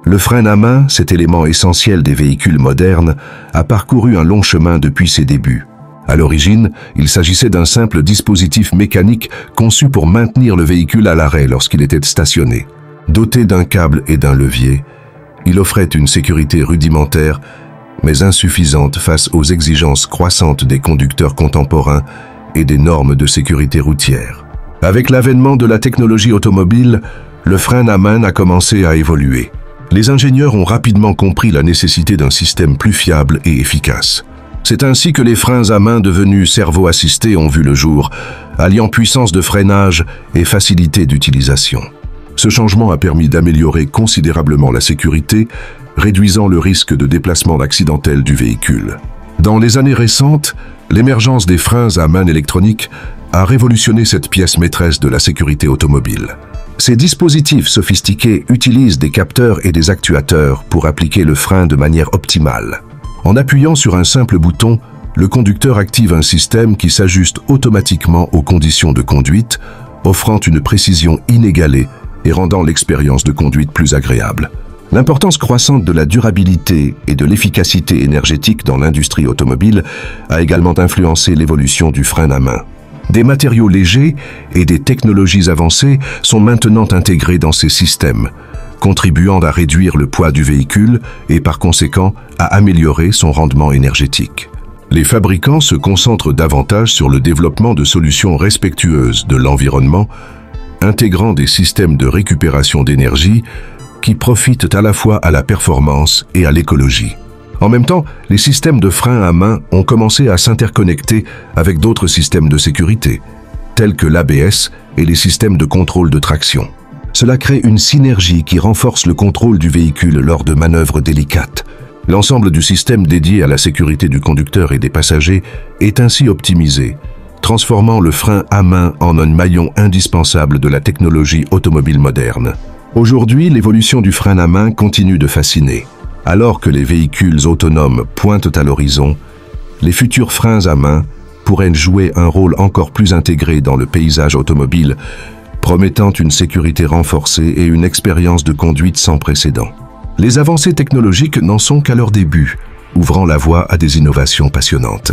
Le frein à main, cet élément essentiel des véhicules modernes, a parcouru un long chemin depuis ses débuts. À l'origine, il s'agissait d'un simple dispositif mécanique conçu pour maintenir le véhicule à l'arrêt lorsqu'il était stationné. Doté d'un câble et d'un levier, il offrait une sécurité rudimentaire, mais insuffisante face aux exigences croissantes des conducteurs contemporains et des normes de sécurité routière. Avec l'avènement de la technologie automobile, le frein à main a commencé à évoluer. Les ingénieurs ont rapidement compris la nécessité d'un système plus fiable et efficace. C'est ainsi que les freins à main devenus cerveau-assistés ont vu le jour, alliant puissance de freinage et facilité d'utilisation. Ce changement a permis d'améliorer considérablement la sécurité, réduisant le risque de déplacement accidentel du véhicule. Dans les années récentes, l'émergence des freins à main électroniques a révolutionné cette pièce maîtresse de la sécurité automobile. Ces dispositifs sophistiqués utilisent des capteurs et des actuateurs pour appliquer le frein de manière optimale. En appuyant sur un simple bouton, le conducteur active un système qui s'ajuste automatiquement aux conditions de conduite, offrant une précision inégalée et rendant l'expérience de conduite plus agréable. L'importance croissante de la durabilité et de l'efficacité énergétique dans l'industrie automobile a également influencé l'évolution du frein à main. Des matériaux légers et des technologies avancées sont maintenant intégrés dans ces systèmes, contribuant à réduire le poids du véhicule et par conséquent à améliorer son rendement énergétique. Les fabricants se concentrent davantage sur le développement de solutions respectueuses de l'environnement, intégrant des systèmes de récupération d'énergie qui profitent à la fois à la performance et à l'écologie. En même temps, les systèmes de frein à main ont commencé à s'interconnecter avec d'autres systèmes de sécurité, tels que l'ABS et les systèmes de contrôle de traction. Cela crée une synergie qui renforce le contrôle du véhicule lors de manœuvres délicates. L'ensemble du système dédié à la sécurité du conducteur et des passagers est ainsi optimisé, transformant le frein à main en un maillon indispensable de la technologie automobile moderne. Aujourd'hui, l'évolution du frein à main continue de fasciner. Alors que les véhicules autonomes pointent à l'horizon, les futurs freins à main pourraient jouer un rôle encore plus intégré dans le paysage automobile, promettant une sécurité renforcée et une expérience de conduite sans précédent. Les avancées technologiques n'en sont qu'à leur début, ouvrant la voie à des innovations passionnantes.